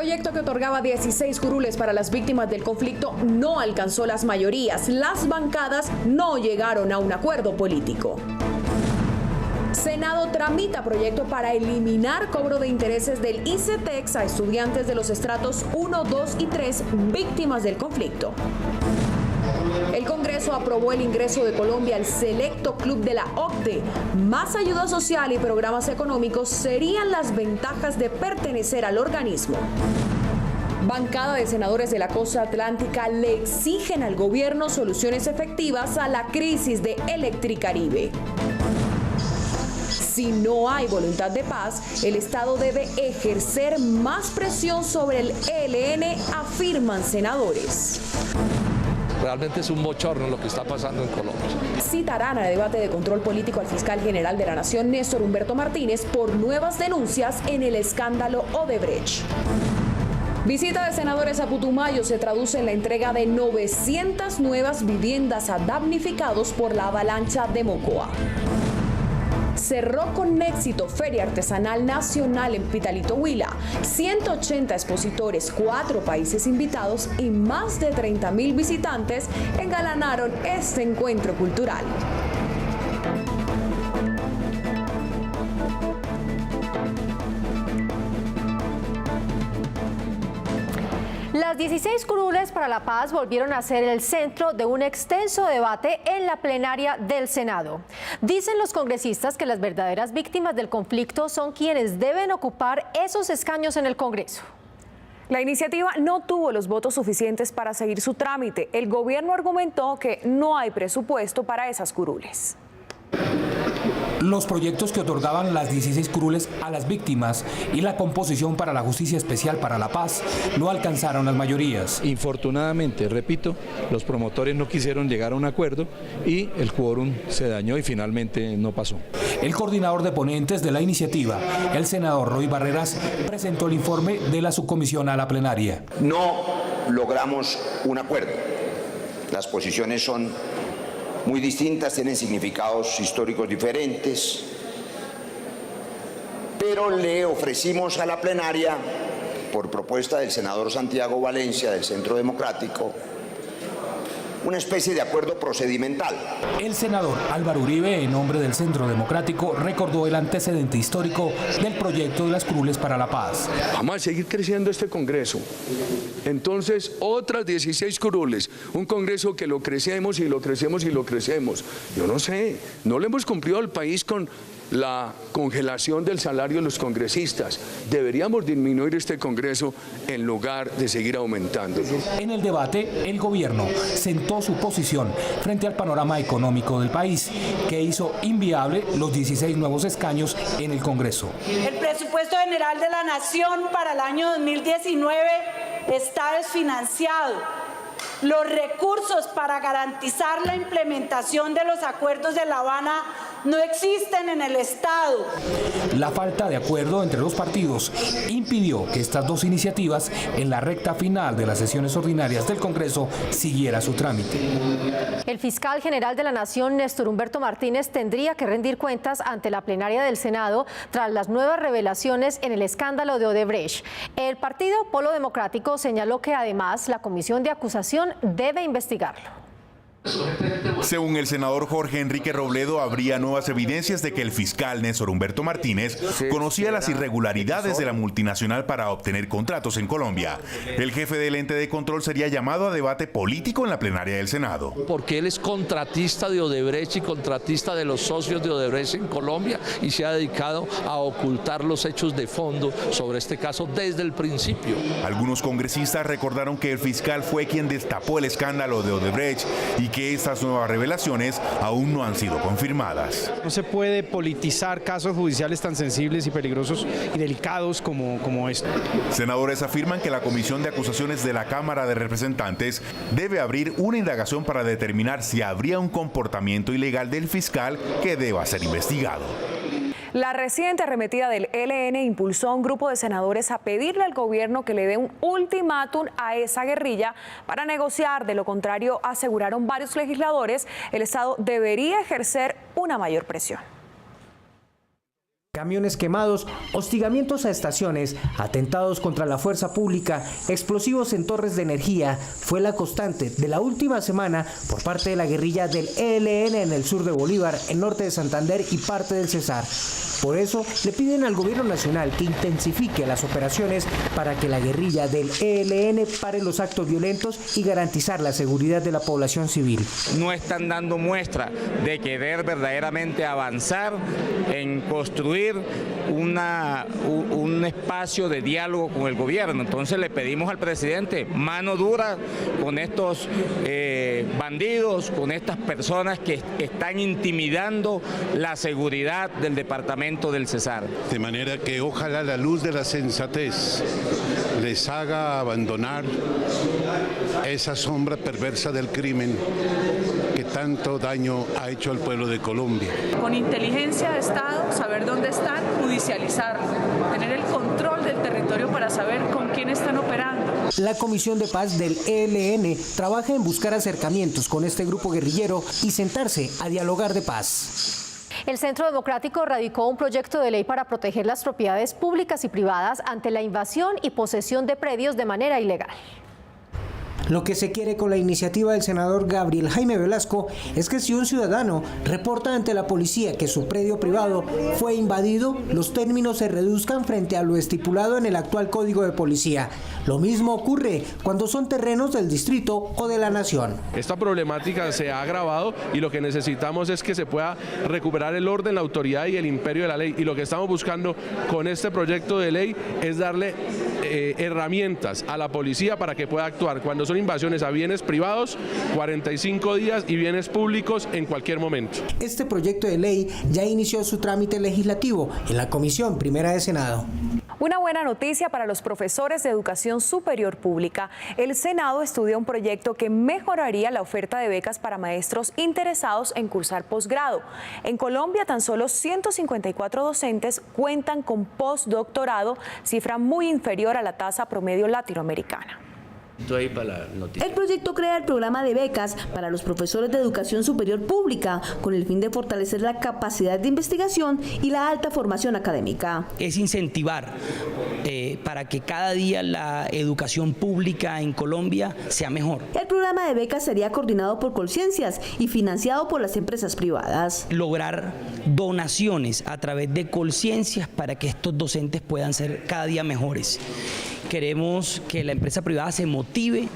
proyecto que otorgaba 16 curules para las víctimas del conflicto no alcanzó las mayorías. Las bancadas no llegaron a un acuerdo político. Senado tramita proyecto para eliminar cobro de intereses del ICETEX a estudiantes de los estratos 1, 2 y 3 víctimas del conflicto. El Congreso aprobó el ingreso de Colombia al selecto club de la OCDE. Más ayuda social y programas económicos serían las ventajas de pertenecer al organismo. Bancada de senadores de la costa atlántica le exigen al gobierno soluciones efectivas a la crisis de Electricaribe. Si no hay voluntad de paz, el Estado debe ejercer más presión sobre el ELN, afirman senadores. Realmente es un bochorno lo que está pasando en Colombia. Citarán a debate de control político al fiscal general de la Nación, Néstor Humberto Martínez, por nuevas denuncias en el escándalo Odebrecht. Visita de senadores a Putumayo se traduce en la entrega de 900 nuevas viviendas a damnificados por la avalancha de Mocoa. Cerró con éxito Feria Artesanal Nacional en Pitalito, Huila. 180 expositores, 4 países invitados y más de 30.000 visitantes engalanaron este encuentro cultural. Las 16 curules para la paz volvieron a ser el centro de un extenso debate en la plenaria del Senado. Dicen los congresistas que las verdaderas víctimas del conflicto son quienes deben ocupar esos escaños en el Congreso. La iniciativa no tuvo los votos suficientes para seguir su trámite. El gobierno argumentó que no hay presupuesto para esas curules. Los proyectos que otorgaban las 16 curules a las víctimas y la composición para la Justicia Especial para la Paz no alcanzaron las mayorías. Infortunadamente, repito, los promotores no quisieron llegar a un acuerdo y el quórum se dañó y finalmente no pasó. El coordinador de ponentes de la iniciativa, el senador Roy Barreras, presentó el informe de la subcomisión a la plenaria. No logramos un acuerdo. Las posiciones son muy distintas, tienen significados históricos diferentes, pero le ofrecimos a la plenaria, por propuesta del senador Santiago Valencia del Centro Democrático, una especie de acuerdo procedimental. El senador Álvaro Uribe, en nombre del Centro Democrático, recordó el antecedente histórico del proyecto de las curules para la paz. Vamos a seguir creciendo este Congreso. Entonces, otras 16 curules, un Congreso que lo crecemos y lo crecemos y lo crecemos. Yo no sé, no le hemos cumplido al país con la congelación del salario de los congresistas. Deberíamos disminuir este Congreso en lugar de seguir aumentando. En el debate, el gobierno sentó su posición frente al panorama económico del país, que hizo inviable los 16 nuevos escaños en el Congreso. El presupuesto general de la Nación para el año 2019 está desfinanciado. Los recursos para garantizar la implementación de los acuerdos de La Habana no existen en el Estado. La falta de acuerdo entre los partidos impidió que estas dos iniciativas en la recta final de las sesiones ordinarias del Congreso siguiera su trámite. El fiscal general de la Nación, Néstor Humberto Martínez, tendría que rendir cuentas ante la plenaria del Senado tras las nuevas revelaciones en el escándalo de Odebrecht. El partido Polo Democrático señaló que además la comisión de acusación debe investigarlo. Según el senador Jorge Enrique Robledo, habría nuevas evidencias de que el fiscal Néstor Humberto Martínez conocía las irregularidades de la multinacional para obtener contratos en Colombia. El jefe del ente de control sería llamado a debate político en la plenaria del Senado. Porque él es contratista de Odebrecht y contratista de los socios de Odebrecht en Colombia y se ha dedicado a ocultar los hechos de fondo sobre este caso desde el principio. Algunos congresistas recordaron que el fiscal fue quien destapó el escándalo de Odebrecht y que estas nuevas revelaciones aún no han sido confirmadas. No se puede politizar casos judiciales tan sensibles y peligrosos y delicados como este. Senadores afirman que la Comisión de Acusaciones de la Cámara de Representantes debe abrir una indagación para determinar si habría un comportamiento ilegal del fiscal que deba ser investigado. La reciente arremetida del ELN impulsó a un grupo de senadores a pedirle al gobierno que le dé un ultimátum a esa guerrilla para negociar. De lo contrario, aseguraron varios legisladores, el Estado debería ejercer una mayor presión. Camiones quemados, hostigamientos a estaciones, atentados contra la fuerza pública, explosivos en torres de energía, fue la constante de la última semana por parte de la guerrilla del ELN en el sur de Bolívar, el norte de Santander y parte del Cesar. Por eso le piden al gobierno nacional que intensifique las operaciones para que la guerrilla del ELN pare los actos violentos y garantizar la seguridad de la población civil. No están dando muestra de querer verdaderamente avanzar en construir un espacio de diálogo con el gobierno. Entonces le pedimos al presidente mano dura con estos bandidos, con estas personas que están intimidando la seguridad del departamento del Cesar. De manera que ojalá la luz de la sensatez les haga abandonar esa sombra perversa del crimen que tanto daño ha hecho al pueblo de Colombia. Con inteligencia de Estado, saber dónde están, judicializarlo, tener el control del territorio para saber con quién están operando. La Comisión de Paz del ELN trabaja en buscar acercamientos con este grupo guerrillero y sentarse a dialogar de paz. El Centro Democrático radicó un proyecto de ley para proteger las propiedades públicas y privadas ante la invasión y posesión de predios de manera ilegal. Lo que se quiere con la iniciativa del senador Gabriel Jaime Velasco es que si un ciudadano reporta ante la policía que su predio privado fue invadido, los términos se reduzcan frente a lo estipulado en el actual Código de Policía. Lo mismo ocurre cuando son terrenos del distrito o de la nación. Esta problemática se ha agravado y lo que necesitamos es que se pueda recuperar el orden, la autoridad y el imperio de la ley. Y lo que estamos buscando con este proyecto de ley es darle herramientas a la policía para que pueda actuar cuando son invasiones a bienes privados, 45 días y bienes públicos en cualquier momento. Este proyecto de ley ya inició su trámite legislativo en la Comisión Primera de Senado. Una buena noticia para los profesores de educación superior pública. El Senado estudia un proyecto que mejoraría la oferta de becas para maestros interesados en cursar posgrado. En Colombia, tan solo 154 docentes cuentan con postdoctorado, cifra muy inferior a la tasa promedio latinoamericana. El proyecto crea el programa de becas para los profesores de educación superior pública con el fin de fortalecer la capacidad de investigación y la alta formación académica. Es incentivar para que cada día la educación pública en Colombia sea mejor. El programa de becas sería coordinado por Colciencias y financiado por las empresas privadas. Lograr donaciones a través de Colciencias para que estos docentes puedan ser cada día mejores. Queremos que la empresa privada se motive,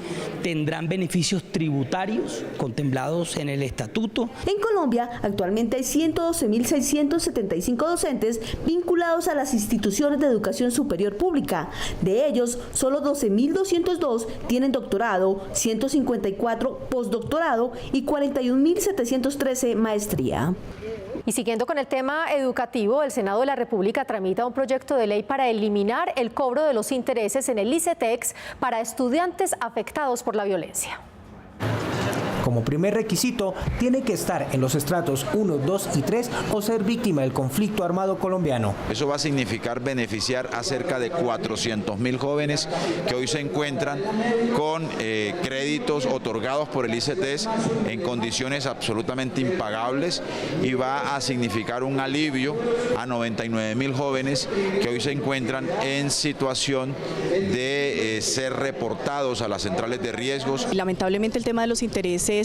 tendrán beneficios tributarios contemplados en el estatuto. En Colombia, actualmente hay 112.675 docentes vinculados a las instituciones de educación superior pública. De ellos, solo 12.202 tienen doctorado, 154 postdoctorado y 41.713 maestría. Y siguiendo con el tema educativo, el Senado de la República tramita un proyecto de ley para eliminar el cobro de los intereses en el ICETEX para estudiantes afectados por la violencia. Como primer requisito, tiene que estar en los estratos 1, 2 y 3 o ser víctima del conflicto armado colombiano. Eso va a significar beneficiar a cerca de 400.000 jóvenes que hoy se encuentran con créditos otorgados por el ICETEX en condiciones absolutamente impagables y va a significar un alivio a 99.000 jóvenes que hoy se encuentran en situación de ser reportados a las centrales de riesgos. Lamentablemente el tema de los intereses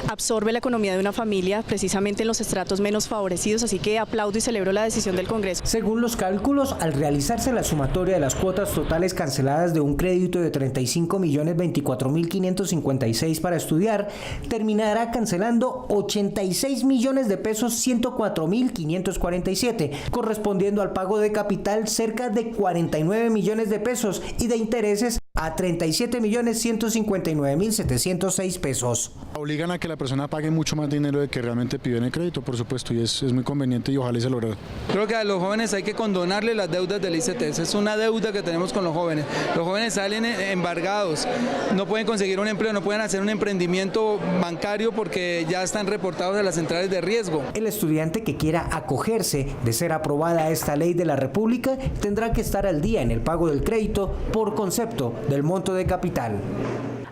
absorbe la economía de una familia, precisamente en los estratos menos favorecidos, así que aplaudo y celebro la decisión del Congreso. Según los cálculos, al realizarse la sumatoria de las cuotas totales canceladas de un crédito de 35.024.556 para estudiar, terminará cancelando 86 millones de pesos 104.547, correspondiendo al pago de capital cerca de 49 millones de pesos y de intereses a 37.159.706 pesos. Obligan a que la persona pague mucho más dinero de que realmente pidió en el crédito, por supuesto, y es muy conveniente y ojalá se logre. Creo que a los jóvenes hay que condonarle las deudas del ICETEX, es una deuda que tenemos con los jóvenes. Los jóvenes salen embargados, no pueden conseguir un empleo, no pueden hacer un emprendimiento bancario porque ya están reportados a las centrales de riesgo. El estudiante que quiera acogerse de ser aprobada esta ley de la República tendrá que estar al día en el pago del crédito por concepto del monto de capital.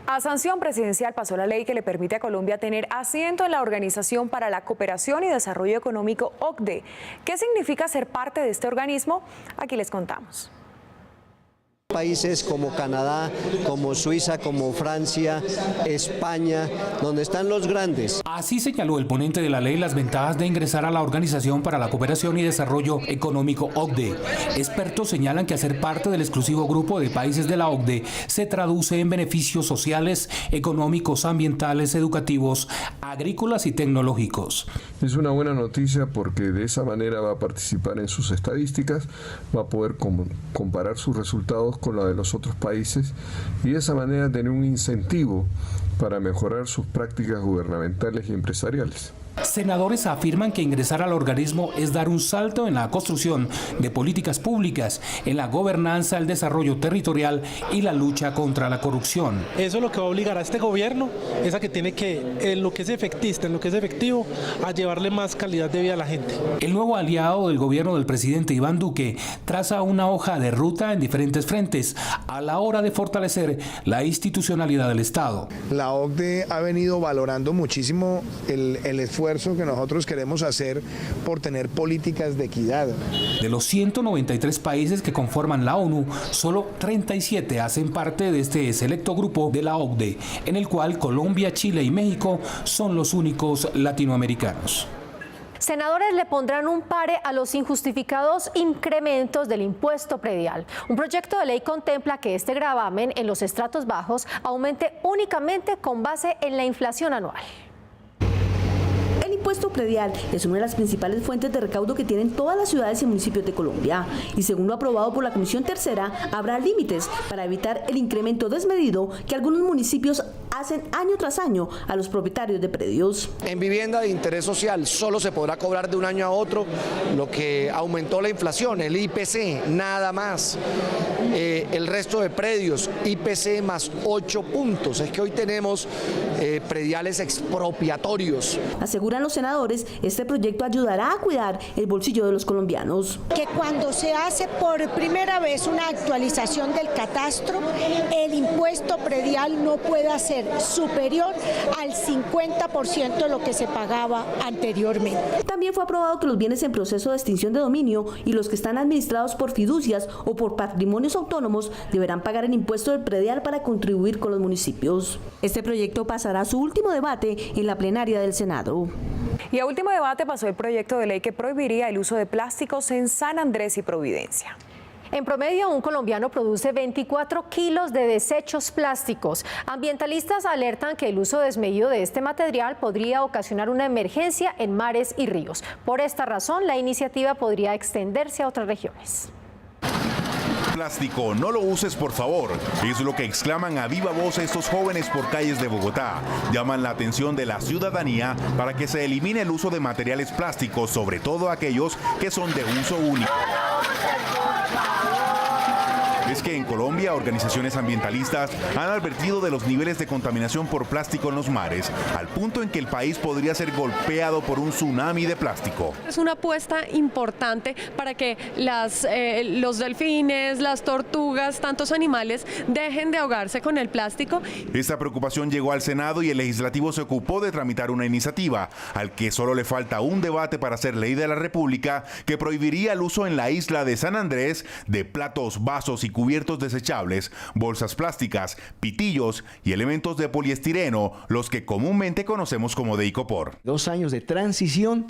A sanción presidencial pasó la ley que le permite a Colombia tener asiento en la Organización para la Cooperación y Desarrollo Económico, OCDE. ¿Qué significa ser parte de este organismo? Aquí les contamos. Países como Canadá, como Suiza, como Francia, España, donde están los grandes. Así señaló el ponente de la ley las ventajas de ingresar a la Organización para la Cooperación y Desarrollo Económico, OCDE. Expertos señalan que hacer parte del exclusivo grupo de países de la OCDE se traduce en beneficios sociales, económicos, ambientales, educativos, agrícolas y tecnológicos. Es una buena noticia porque de esa manera va a participar en sus estadísticas, va a poder comparar sus resultados con la de los otros países y de esa manera tener un incentivo para mejorar sus prácticas gubernamentales y empresariales. Senadores afirman que ingresar al organismo es dar un salto en la construcción de políticas públicas, en la gobernanza, el desarrollo territorial y la lucha contra la corrupción. Eso es lo que va a obligar a este gobierno, es a que tiene que, en lo que es efectista, en lo que es efectivo, a llevarle más calidad de vida a la gente. El nuevo aliado del gobierno del presidente Iván Duque traza una hoja de ruta en diferentes frentes a la hora de fortalecer la institucionalidad del Estado. La OCDE ha venido valorando muchísimo el esfuerzo que nosotros queremos hacer por tener políticas de equidad. De los 193 países que conforman la ONU, solo 37 hacen parte de este selecto grupo de la OCDE, en el cual Colombia, Chile y México son los únicos latinoamericanos. Senadores le pondrán un pare a los injustificados incrementos del impuesto predial. Un proyecto de ley contempla que este gravamen en los estratos bajos aumente únicamente con base en la inflación anual. El impuesto predial es una de las principales fuentes de recaudo que tienen todas las ciudades y municipios de Colombia y según lo aprobado por la Comisión Tercera, habrá límites para evitar el incremento desmedido que algunos municipios hacen año tras año a los propietarios de predios. En vivienda de interés social solo se podrá cobrar de un año a otro lo que aumentó la inflación, el IPC, nada más. El resto de predios, IPC más 8 puntos. Es que hoy tenemos prediales expropiatorios. Aseguran los senadores, este proyecto ayudará a cuidar el bolsillo de los colombianos. Que cuando se hace por primera vez una actualización del catastro, el impuesto predial no pueda ser superior al 50% de lo que se pagaba anteriormente. También fue aprobado que los bienes en proceso de extinción de dominio y los que están administrados por fiducias o por patrimonios autónomos deberán pagar el impuesto del predial para contribuir con los municipios. Este proyecto pasará a su último debate en la plenaria del Senado. Y a último debate pasó el proyecto de ley que prohibiría el uso de plásticos en San Andrés y Providencia. En promedio, un colombiano produce 24 kilos de desechos plásticos. Ambientalistas alertan que el uso desmedido de este material podría ocasionar una emergencia en mares y ríos. Por esta razón, la iniciativa podría extenderse a otras regiones. Plástico, no lo uses por favor. Es lo que exclaman a viva voz estos jóvenes por calles de Bogotá. Llaman la atención de la ciudadanía para que se elimine el uso de materiales plásticos, sobre todo aquellos que son de uso único. Es que en Colombia organizaciones ambientalistas han advertido de los niveles de contaminación por plástico en los mares, al punto en que el país podría ser golpeado por un tsunami de plástico. Es una apuesta importante para que los delfines, las tortugas, tantos animales dejen de ahogarse con el plástico. Esta preocupación llegó al Senado y el legislativo se ocupó de tramitar una iniciativa, al que solo le falta un debate para ser ley de la República, que prohibiría el uso en la isla de San Andrés de platos, vasos y cubiertos desechables, bolsas plásticas, pitillos y elementos de poliestireno, los que comúnmente conocemos como de icopor. 2 años de transición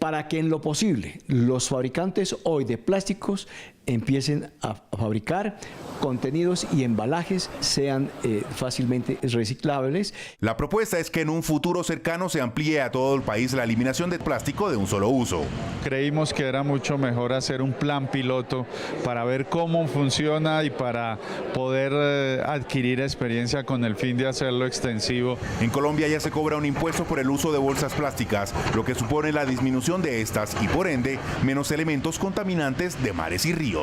para que en lo posible los fabricantes hoy de plásticos empiecen a fabricar contenidos y embalajes sean fácilmente reciclables. La propuesta es que en un futuro cercano se amplíe a todo el país la eliminación del plástico de un solo uso. Creímos que era mucho mejor hacer un plan piloto para ver cómo funciona y para poder adquirir experiencia con el fin de hacerlo extensivo. En Colombia ya se cobra un impuesto por el uso de bolsas plásticas, lo que supone la disminución de estas y por ende menos elementos contaminantes de mares y ríos.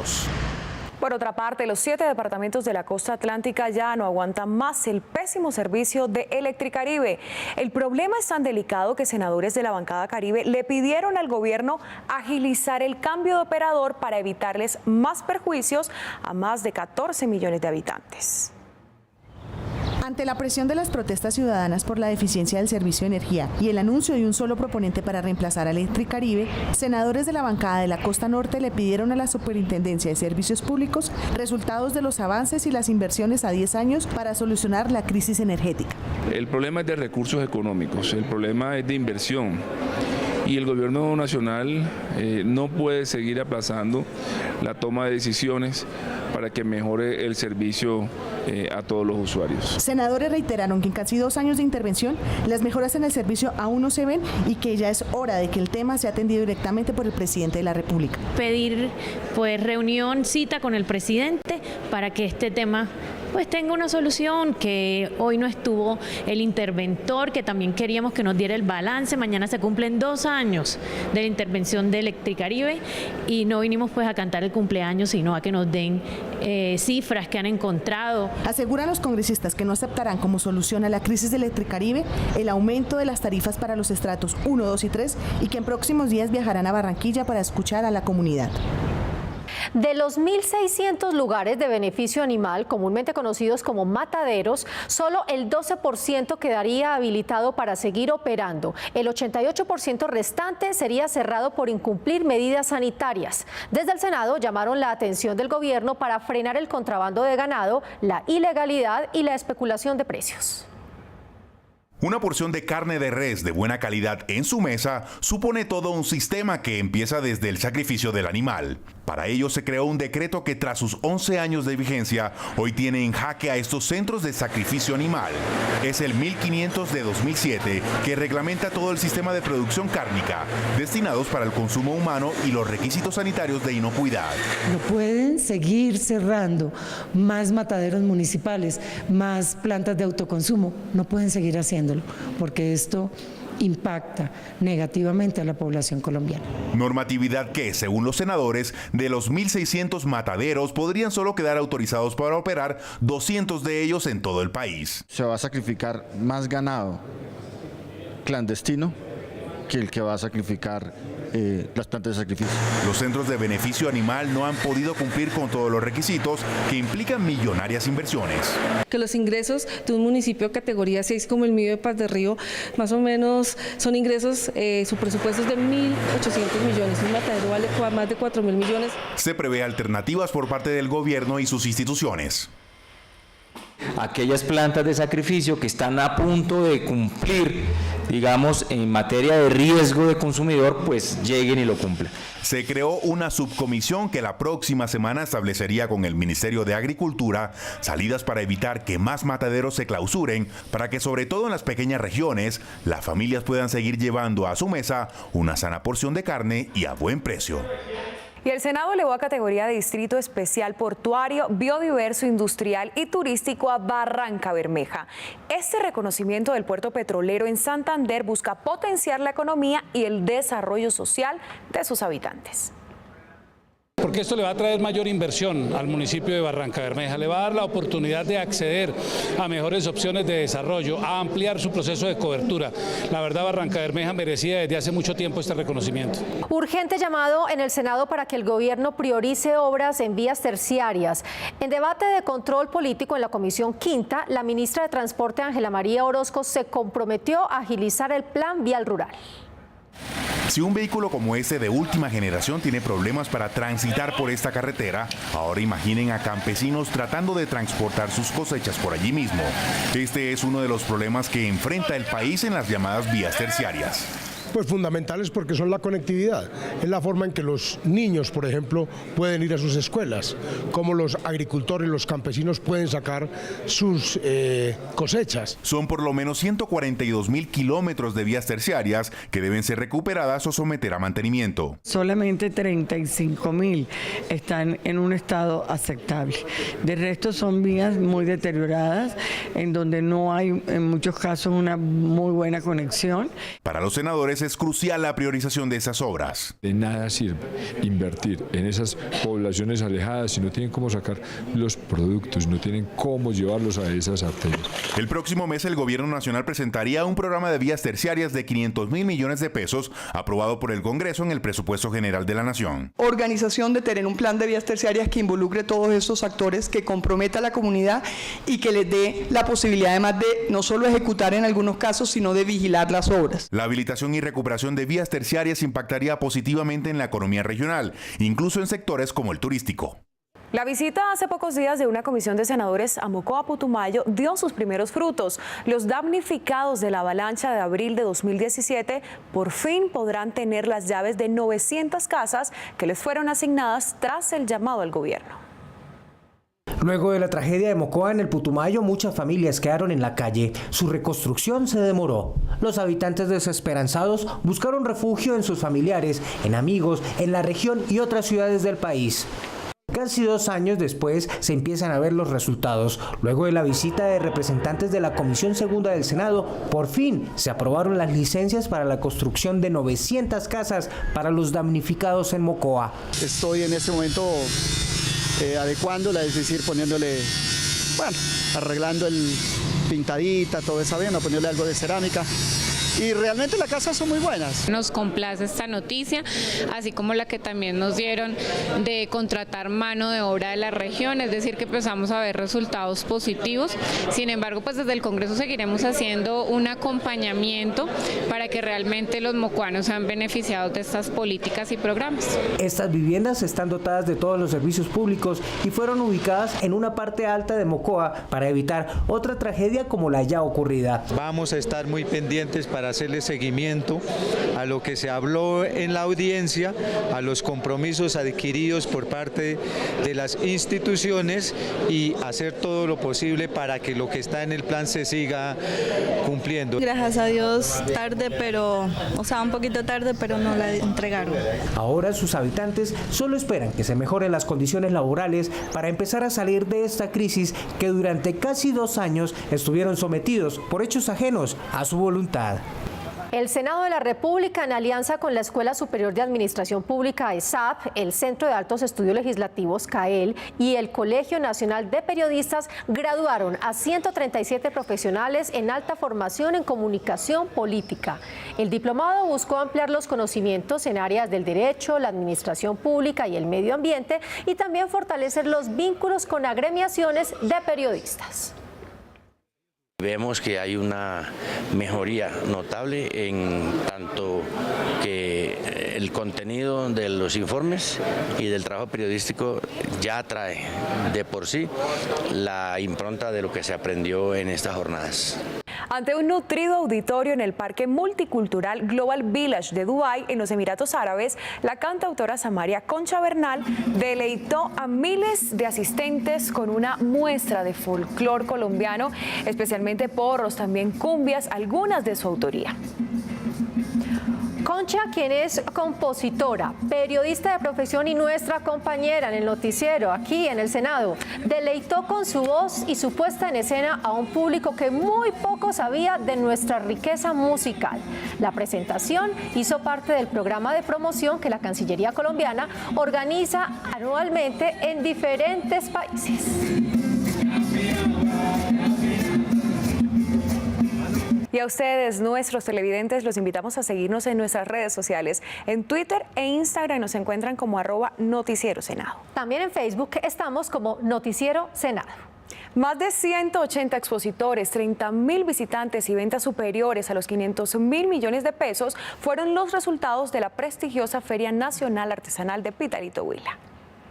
Por otra parte, los 7 departamentos de la costa atlántica ya no aguantan más el pésimo servicio de Electricaribe. El problema es tan delicado que senadores de la bancada Caribe le pidieron al gobierno agilizar el cambio de operador para evitarles más perjuicios a más de 14 millones de habitantes. Ante la presión de las protestas ciudadanas por la deficiencia del servicio de energía y el anuncio de un solo proponente para reemplazar a Electricaribe, senadores de la bancada de la Costa Norte le pidieron a la Superintendencia de Servicios Públicos resultados de los avances y las inversiones a 10 años para solucionar la crisis energética. El problema es de recursos económicos, el problema es de inversión. Y el gobierno nacional no puede seguir aplazando la toma de decisiones para que mejore el servicio a todos los usuarios. Senadores reiteraron que en casi 2 años de intervención las mejoras en el servicio aún no se ven y que ya es hora de que el tema sea atendido directamente por el presidente de la República. Pedir reunión, cita con el presidente para que este tema tenga una solución, que hoy no estuvo el interventor, que también queríamos que nos diera el balance. Mañana se cumplen 2 años de la intervención de Electricaribe y no vinimos a cantar el cumpleaños, sino a que nos den cifras que han encontrado. Aseguran los congresistas que no aceptarán como solución a la crisis de Electricaribe el aumento de las tarifas para los estratos 1, 2 y 3 y que en próximos días viajarán a Barranquilla para escuchar a la comunidad. De los 1.600 lugares de beneficio animal, comúnmente conocidos como mataderos, solo el 12% quedaría habilitado para seguir operando. El 88% restante sería cerrado por incumplir medidas sanitarias. Desde el Senado llamaron la atención del gobierno para frenar el contrabando de ganado, la ilegalidad y la especulación de precios. Una porción de carne de res de buena calidad en su mesa supone todo un sistema que empieza desde el sacrificio del animal. Para ello se creó un decreto que tras sus 11 años de vigencia hoy tiene en jaque a estos centros de sacrificio animal. Es el 1500 de 2007 que reglamenta todo el sistema de producción cárnica destinados para el consumo humano y los requisitos sanitarios de inocuidad. No pueden seguir cerrando más mataderos municipales, más plantas de autoconsumo, no pueden seguir haciéndolo porque esto impacta negativamente a la población colombiana. Normatividad que, según los senadores, de los 1.600 mataderos podrían solo quedar autorizados para operar 200 de ellos en todo el país. Se va a sacrificar más ganado clandestino que el que va a sacrificar las plantas de sacrificio. Los centros de beneficio animal no han podido cumplir con todos los requisitos que implican millonarias inversiones. Que los ingresos de un municipio categoría 6 como el mío de Paz de Río, más o menos son ingresos, su presupuesto es de 1.800 millones, un matadero vale más de 4.000 millones. Se prevé alternativas por parte del gobierno y sus instituciones. Aquellas plantas de sacrificio que están a punto de cumplir, digamos, en materia de riesgo de consumidor, pues lleguen y lo cumplan. Se creó una subcomisión que la próxima semana establecería con el Ministerio de Agricultura salidas para evitar que más mataderos se clausuren, para que sobre todo en las pequeñas regiones las familias puedan seguir llevando a su mesa una sana porción de carne y a buen precio. Y el Senado elevó a categoría de Distrito Especial Portuario, Biodiverso, Industrial y Turístico a Barranca Bermeja. Este reconocimiento del puerto petrolero en Santander busca potenciar la economía y el desarrollo social de sus habitantes. Porque esto le va a traer mayor inversión al municipio de Barranca Bermeja, le va a dar la oportunidad de acceder a mejores opciones de desarrollo, a ampliar su proceso de cobertura. La verdad, Barranca Bermeja merecía desde hace mucho tiempo este reconocimiento. Urgente llamado en el Senado para que el gobierno priorice obras en vías terciarias. En debate de control político en la Comisión Quinta, la ministra de Transporte, Ángela María Orozco, se comprometió a agilizar el Plan Vial Rural. Si un vehículo como este de última generación tiene problemas para transitar por esta carretera, ahora imaginen a campesinos tratando de transportar sus cosechas por allí mismo. Este es uno de los problemas que enfrenta el país en las llamadas vías terciarias. Pues fundamentales porque son la conectividad, es la forma en que los niños, por ejemplo, pueden ir a sus escuelas, como los agricultores, los campesinos pueden sacar sus cosechas. Son por lo menos 142.000 kilómetros de vías terciarias que deben ser recuperadas o someter a mantenimiento. Solamente 35.000 están en un estado aceptable. De resto son vías muy deterioradas, en donde no hay en muchos casos una muy buena conexión. Para los senadores, es crucial la priorización de esas obras. De nada sirve invertir en esas poblaciones alejadas si no tienen cómo sacar los productos, no tienen cómo llevarlos a esas arterias. El próximo mes el Gobierno Nacional presentaría un programa de vías terciarias de 500.000 millones de pesos aprobado por el Congreso en el presupuesto general de la Nación. Organización de tener un plan de vías terciarias que involucre todos estos actores, que comprometa a la comunidad y que les dé la posibilidad además de no solo ejecutar en algunos casos, sino de vigilar las obras. La habilitación y recuperación de vías terciarias impactaría positivamente en la economía regional, incluso en sectores como el turístico. La visita hace pocos días de una comisión de senadores a Mocoa, Putumayo, dio sus primeros frutos. Los damnificados de la avalancha de abril de 2017 por fin podrán tener las llaves de 900 casas que les fueron asignadas tras el llamado al gobierno. Luego de la tragedia de Mocoa en el Putumayo, muchas familias quedaron en la calle. Su reconstrucción se demoró. Los habitantes desesperanzados buscaron refugio en sus familiares, en amigos, en la región y otras ciudades del país. Casi 2 años después se empiezan a ver los resultados. Luego de la visita de representantes de la Comisión Segunda del Senado, por fin se aprobaron las licencias para la construcción de 900 casas para los damnificados en Mocoa. Estoy en este momento adecuándola, es decir, poniéndole, arreglando el pintadita, todo esa bien, poniéndole algo de cerámica. Y realmente las casas son muy buenas. Nos complace esta noticia, así como la que también nos dieron de contratar mano de obra de la región, es decir, que empezamos a ver resultados positivos. Sin embargo, pues desde el Congreso seguiremos haciendo un acompañamiento para que realmente los mocoanos sean beneficiados de estas políticas y programas. Estas viviendas están dotadas de todos los servicios públicos y fueron ubicadas en una parte alta de Mocoa para evitar otra tragedia como la ya ocurrida. Vamos a estar muy pendientes para hacerle seguimiento a lo que se habló en la audiencia, a los compromisos adquiridos por parte de las instituciones y hacer todo lo posible para que lo que está en el plan se siga cumpliendo. Gracias a Dios, tarde, un poquito tarde, pero no la entregaron. Ahora sus habitantes solo esperan que se mejoren las condiciones laborales para empezar a salir de esta crisis que durante casi 2 años estuvieron sometidos por hechos ajenos a su voluntad. El Senado de la República, en alianza con la Escuela Superior de Administración Pública ESAP, el Centro de Altos Estudios Legislativos CAEL y el Colegio Nacional de Periodistas graduaron a 137 profesionales en alta formación en comunicación política. El diplomado buscó ampliar los conocimientos en áreas del derecho, la administración pública y el medio ambiente y también fortalecer los vínculos con agremiaciones de periodistas. Vemos que hay una mejoría notable en tanto que el contenido de los informes y del trabajo periodístico ya trae de por sí la impronta de lo que se aprendió en estas jornadas. Ante un nutrido auditorio en el Parque Multicultural Global Village de Dubái, en los Emiratos Árabes, la cantautora Samaria Concha Bernal deleitó a miles de asistentes con una muestra de folclor colombiano, especialmente porros, también cumbias, algunas de su autoría. Concha, quien es compositora, periodista de profesión y nuestra compañera en el noticiero aquí en el Senado, deleitó con su voz y su puesta en escena a un público que muy poco sabía de nuestra riqueza musical. La presentación hizo parte del programa de promoción que la Cancillería colombiana organiza anualmente en diferentes países. Y a ustedes, nuestros televidentes, los invitamos a seguirnos en nuestras redes sociales. En Twitter e Instagram nos encuentran como @NoticieroSenado. También en Facebook estamos como Noticiero Senado. Más de 180 expositores, 30.000 visitantes y ventas superiores a los 500.000 millones de pesos fueron los resultados de la prestigiosa Feria Nacional Artesanal de Pitalito, Huila.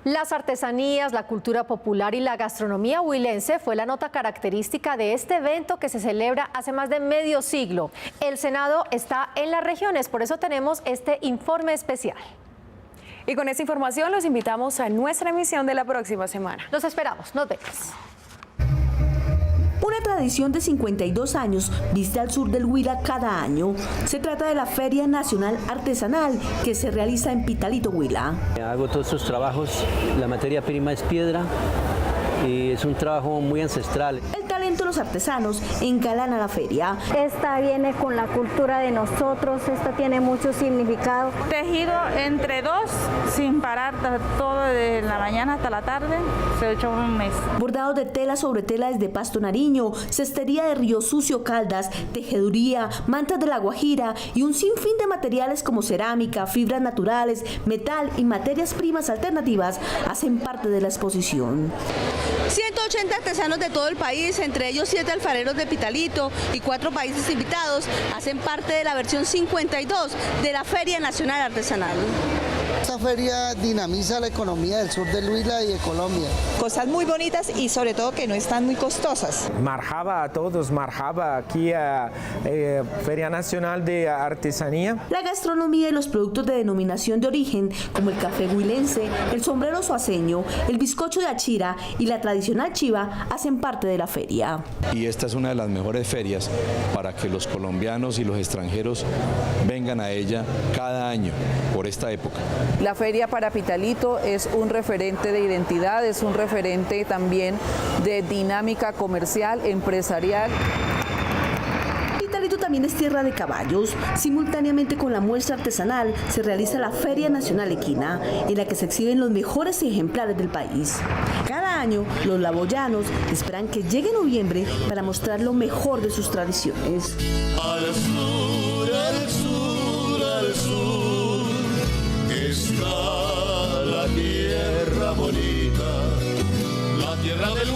Las artesanías, la cultura popular y la gastronomía huilense fue la nota característica de este evento que se celebra hace más de medio siglo. El Senado está en las regiones, por eso tenemos este informe especial. Y con esta información los invitamos a nuestra emisión de la próxima semana. Los esperamos, nos vemos. Una tradición de 52 años viste al sur del Huila cada año. Se trata de la Feria Nacional Artesanal que se realiza en Pitalito, Huila. Hago todos estos trabajos, la materia prima es piedra y es un trabajo muy ancestral. El talento momento los artesanos engalanan la feria. Esta viene con la cultura de nosotros, esta tiene mucho significado. Tejido entre dos, sin parar, todo de la mañana hasta la tarde, se ha hecho un mes. Bordados de tela sobre tela desde Pasto, Nariño, cestería de Río Sucio, Caldas, tejeduría, mantas de La Guajira y un sinfín de materiales como cerámica, fibras naturales, metal y materias primas alternativas hacen parte de la exposición. 180 artesanos de todo el país, entre ellos 7 alfareros de Pitalito y 4 países invitados, hacen parte de la versión 52 de la Feria Nacional Artesanal. Esta feria dinamiza la economía del sur del Huila y de Colombia. Cosas muy bonitas y sobre todo que no están muy costosas. Marhaba a todos, marhaba aquí a Feria Nacional de Artesanía. La gastronomía y los productos de denominación de origen, como el café huilense, el sombrero suaceño, el bizcocho de achira y la tradicional chiva, hacen parte de la feria. Y esta es una de las mejores ferias para que los colombianos y los extranjeros vengan a ella cada año por esta época. La feria para Pitalito es un referente de identidad, es un referente también de dinámica comercial, empresarial. Pitalito también es tierra de caballos. Simultáneamente con la muestra artesanal se realiza la Feria Nacional Equina, en la que se exhiben los mejores ejemplares del país. Cada año los laboyanos esperan que llegue noviembre para mostrar lo mejor de sus tradiciones. Al sur, al sur, al sur está la tierra bonita, la tierra del